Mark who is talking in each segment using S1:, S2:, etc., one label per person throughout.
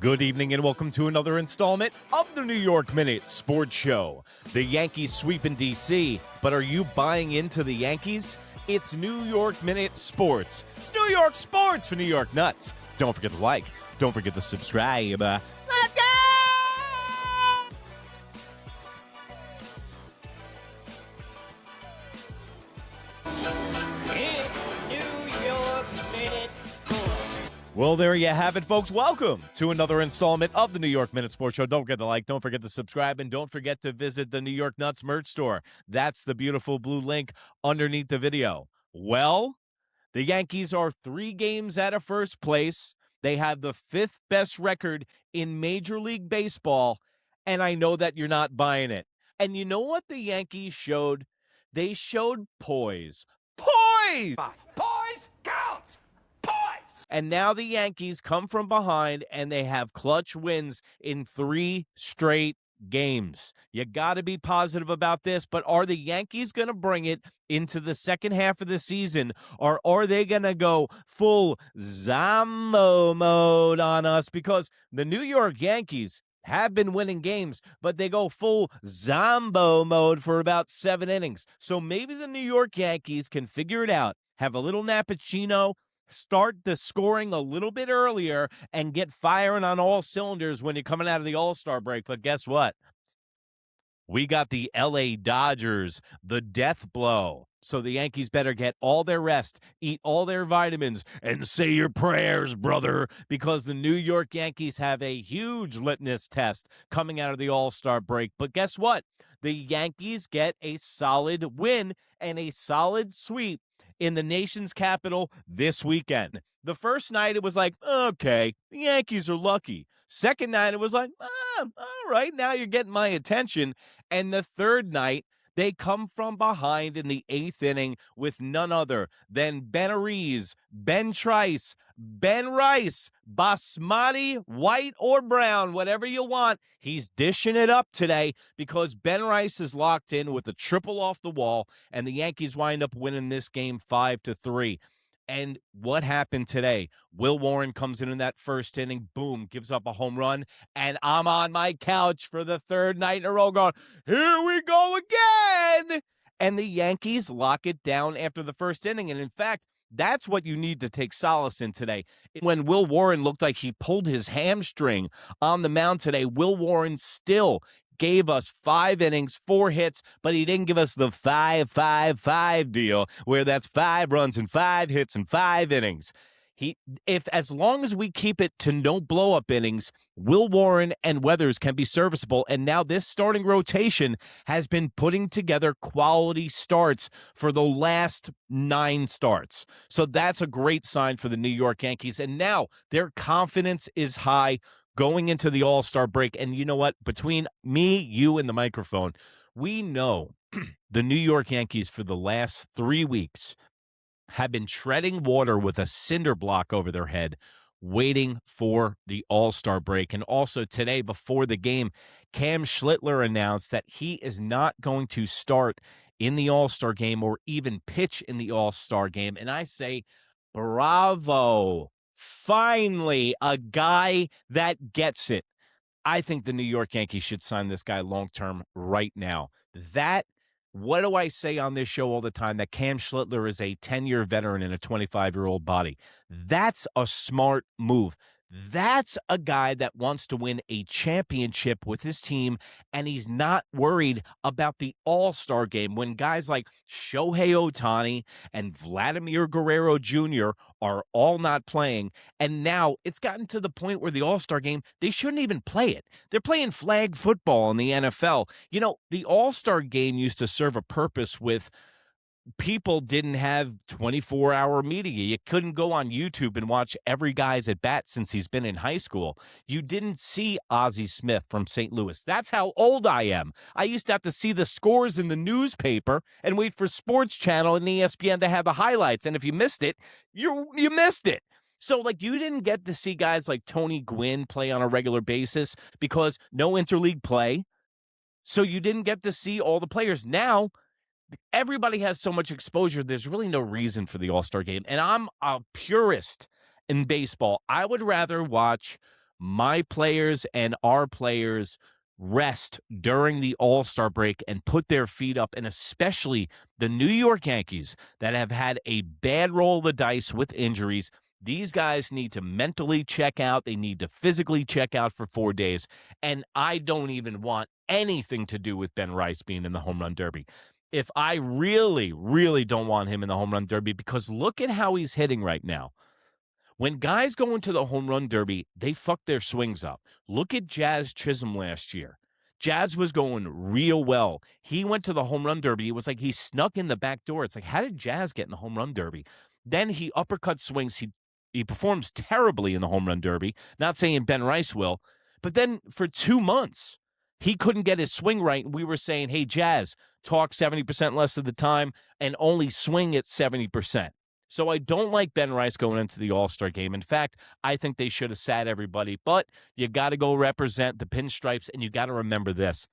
S1: Good evening and welcome to another installment of the New York Minute Sports Show. The Yankees sweep in D.C., but are you buying into the Yankees? It's New York Minute Sports. It's New York Sports for New York Nuts. Don't forget to like. Don't forget to subscribe. Let's go! Well, there you have it, folks. Welcome to another installment of the New York Minute Sports Show. Don't forget to like, don't forget to subscribe, and don't forget to visit the New York Nuts merch store. That's the beautiful blue link underneath the video. Well, the Yankees are 3 games out of first place. They have the 5th best record in Major League Baseball, and I know that you're not buying it. And you know what the Yankees showed? They showed poise. Poise!
S2: Poise counts! Poise!
S1: And now the Yankees come from behind, and they have clutch wins in 3 straight games. You got to be positive about this, but are the Yankees going to bring it into the second half of the season, or are they going to go full Zombo mode on us? Because the New York Yankees have been winning games, but they go full Zombo mode for about 7 innings. So maybe the New York Yankees can figure it out, have a little Nappuccino, start the scoring a little bit earlier, and get firing on all cylinders when you're coming out of the All-Star break. But guess what? We got the LA Dodgers, the death blow. So the Yankees better get all their rest, eat all their vitamins, and say your prayers, brother, because the New York Yankees have a huge litmus test coming out of the All-Star break. But guess what? The Yankees get a solid win and a solid sweep in the nation's capital this weekend. The first night, it was like, okay, the Yankees are lucky. Second night, it was like, all right, now you're getting my attention. And the third night, they come from behind in the 8th inning with none other than Ben Trice, Ben Rice, Basmati, white or brown, whatever you want. He's dishing it up today because Ben Rice is locked in with a triple off the wall, and the Yankees wind up winning this game 5-3. And what happened today? Will Warren comes in that first inning, boom, gives up a home run, and I'm on my couch for the 3rd night in a row going, here we go again! And the Yankees lock it down after the first inning, and in fact, that's what you need to take solace in today. When Will Warren looked like he pulled his hamstring on the mound today, Will Warren still gave us 5 innings, 4 hits, but he didn't give us the 5-5-5 deal where that's 5 runs and 5 hits and 5 innings. As long as we keep it to no blow-up innings, Will Warren and Weathers can be serviceable, and now this starting rotation has been putting together quality starts for the last 9 starts. So that's a great sign for the New York Yankees, and now their confidence is high going into the All-Star break. And you know what? Between me, you, and the microphone, we know the New York Yankees for the last 3 weeks have been treading water with a cinder block over their head, waiting for the All-Star break. And also today, before the game, Cam Schlittler announced that he is not going to start in the All-Star game or even pitch in the All-Star game. And I say, bravo. Finally, a guy that gets it. I think the New York Yankees should sign this guy long-term right now. What do I say on this show all the time? That Cam Schlittler is a 10-year veteran in a 25-year-old body. That's a smart move. That's a guy that wants to win a championship with his team, and he's not worried about the All-Star game when guys like Shohei Ohtani and Vladimir Guerrero Jr. are all not playing. And now it's gotten to the point where the All-Star game, they shouldn't even play it. They're playing flag football in the NFL. You know, the All-Star game used to serve a purpose with people didn't have 24-hour media. You couldn't go on YouTube and watch every guy's at bat since he's been in high school. You didn't see Ozzie Smith from St. Louis. That's how old I am. I used to have to see the scores in the newspaper and wait for Sports Channel and ESPN to have the highlights. And if you missed it, you missed it. So, like, you didn't get to see guys like Tony Gwynn play on a regular basis because no interleague play. So you didn't get to see all the players. Now, everybody has so much exposure, there's really no reason for the All-Star game. And I'm a purist in baseball. I would rather watch my players and our players rest during the All-Star break and put their feet up, and especially the New York Yankees that have had a bad roll of the dice with injuries. These guys need to mentally check out. They need to physically check out for 4 days. And I don't even want anything to do with Ben Rice being in the home run derby. If I really, really don't want him in the home run derby, because look at how he's hitting right now. When guys go into the home run derby, they fuck their swings up. Look at Jazz Chisholm last year. Jazz was going real well. He went to the home run derby. It was like he snuck in the back door. It's like, how did Jazz get in the home run derby? Then he uppercut swings. He performs terribly in the home run derby. Not saying Ben Rice will, but then for 2 months, he couldn't get his swing right. And we were saying, hey, Jazz, talk 70% less of the time and only swing at 70%. So I don't like Ben Rice going into the All-Star game. In fact, I think they should have sat everybody. But you got to go represent the pinstripes, and you got to remember this.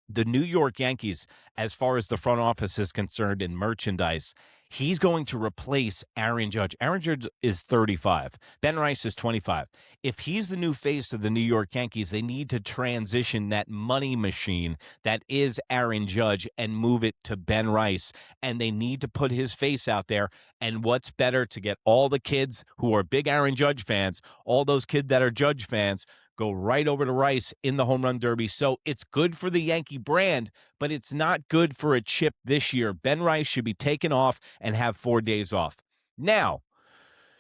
S1: The New York Yankees, as far as the front office is concerned in merchandise, he's going to replace Aaron Judge. Aaron Judge is 35. Ben Rice is 25. If he's the new face of the New York Yankees, they need to transition that money machine that is Aaron Judge and move it to Ben Rice. And they need to put his face out there. And what's better to get all the kids who are big Aaron Judge fans, all those kids that are Judge fans, go right over to Rice in the home run derby. So it's good for the Yankee brand, but it's not good for a chip this year. Ben Rice should be taken off and have 4 days off. Now,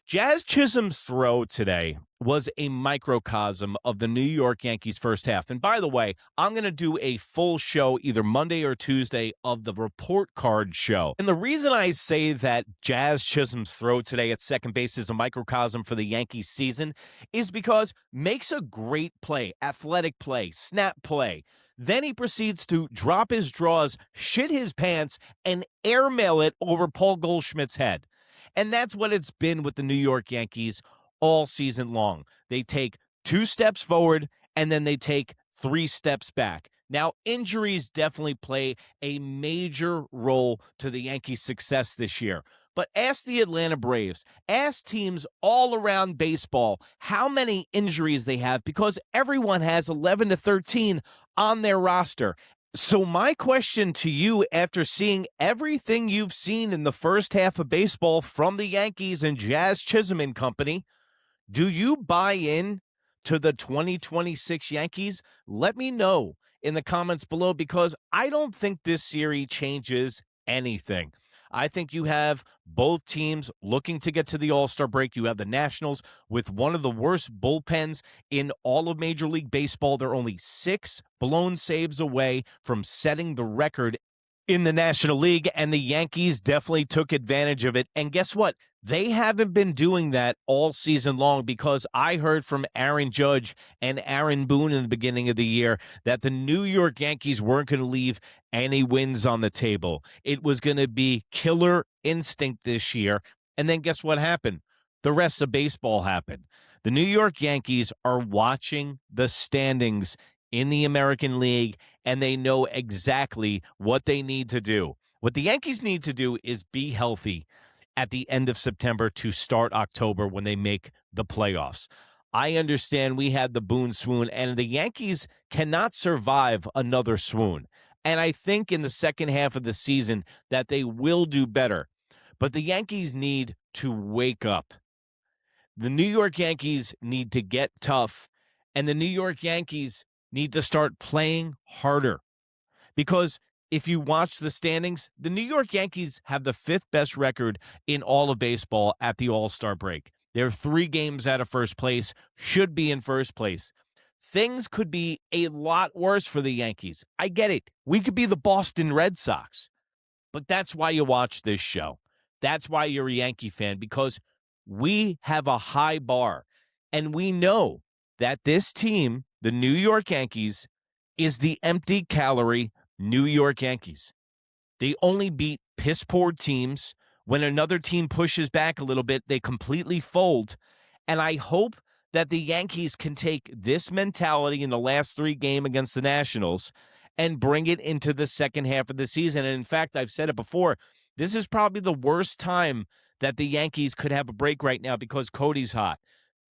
S1: Jazz Chisholm's throw today was a microcosm of the New York Yankees first half. And by the way, I'm going to do a full show either Monday or Tuesday of the report card show. And the reason I say that Jazz Chisholm's throw today at second base is a microcosm for the Yankees season is because makes a great play, athletic play, snap play. Then he proceeds to drop his draws, shit his pants, and airmail it over Paul Goldschmidt's head. And that's what it's been with the New York Yankees all season long. They take 2 steps forward, and then they take 3 steps back. Now, injuries definitely play a major role to the Yankees' success this year. But ask the Atlanta Braves, ask teams all around baseball how many injuries they have, because everyone has 11 to 13 on their roster. So my question to you, after seeing everything you've seen in the first half of baseball from the Yankees and Jazz Chisholm and company, do you buy in to the 2026 Yankees? Let me know in the comments below, because I don't think this series changes anything. I think you have both teams looking to get to the All-Star break. You have the Nationals with one of the worst bullpens in all of Major League Baseball. They're only 6 blown saves away from setting the record in the National League, and the Yankees definitely took advantage of it. And guess what? They haven't been doing that all season long, because I heard from Aaron Judge and Aaron Boone in the beginning of the year that the New York Yankees weren't going to leave any wins on the table. It was going to be killer instinct this year. And then guess what happened? The rest of baseball happened. The New York Yankees are watching the standings in the American League, and they know exactly what they need to do. What the Yankees need to do is be healthy at the end of September to start October when they make the playoffs. I understand we had the Boone swoon, and the Yankees cannot survive another swoon. And I think in the second half of the season that they will do better. But the Yankees need to wake up. The New York Yankees need to get tough, and the New York Yankees need to start playing harder. Because if you watch the standings, the New York Yankees have the 5th best record in all of baseball at the All-Star break. They're 3 games out of first place, should be in first place. Things could be a lot worse for the Yankees. I get it. We could be the Boston Red Sox. But that's why you watch this show. That's why you're a Yankee fan, because we have a high bar. And we know that this team, the New York Yankees, is the empty calorie New York Yankees. They only beat piss-poor teams. When another team pushes back a little bit, they completely fold. And I hope that the Yankees can take this mentality in the last 3 games against the Nationals and bring it into the second half of the season. And in fact, I've said it before, this is probably the worst time that the Yankees could have a break right now, because Cody's hot.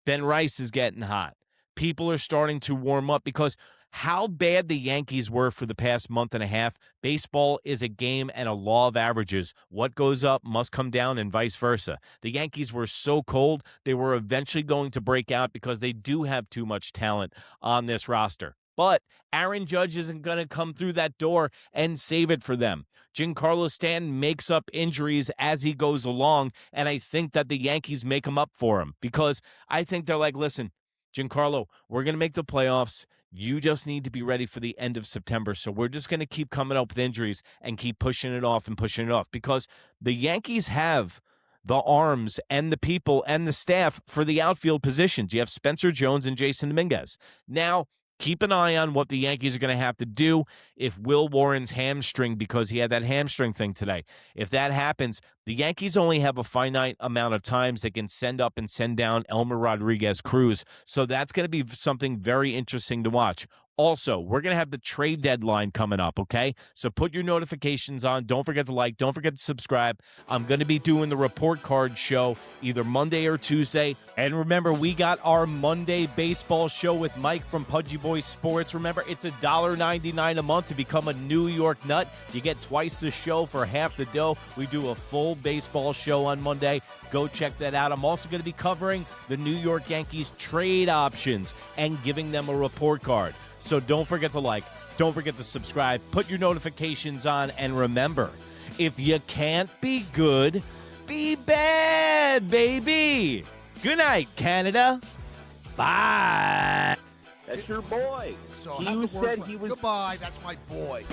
S1: Ben Rice is getting hot. people are starting to warm up because how bad the Yankees were for the past month and a half. Baseball is a game and a law of averages. What goes up must come down and vice versa. The Yankees were so cold, they were eventually going to break out because they do have too much talent on this roster. But Aaron Judge isn't going to come through that door and save it for them. Giancarlo Stanton makes up injuries as he goes along, and I think that the Yankees make them up for him because I think they're like, listen, Giancarlo, we're going to make the playoffs. You just need to be ready for the end of September. So we're just going to keep coming up with injuries and keep pushing it off because the Yankees have the arms and the people and the staff for the outfield positions. You have Spencer Jones and Jason Dominguez. Now, keep an eye on what the Yankees are going to have to do if Will Warren's hamstring, because he had that hamstring thing today. If that happens, the Yankees only have a finite amount of times they can send up and send down Elmer Rodriguez Cruz. So that's going to be something very interesting to watch. Also, we're going to have the trade deadline coming up, okay? So put your notifications on. Don't forget to like. Don't forget to subscribe. I'm going to be doing the report card show either Monday or Tuesday. And remember, we got our Monday baseball show with Mike from Pudgy Boy Sports. Remember, it's $1.99 a month to become a New York nut. You get twice the show for half the dough. We do a full baseball show on Monday. Go check that out. I'm also going to be covering the New York Yankees trade options and giving them a report card. So don't forget to like, don't forget to subscribe, put your notifications on, and remember, if you can't be good, be bad, baby. Good night, Canada. Bye.
S3: That's your boy.
S4: So
S3: He
S4: have the
S3: said
S4: word
S3: he was.
S4: goodbye. That's my boy.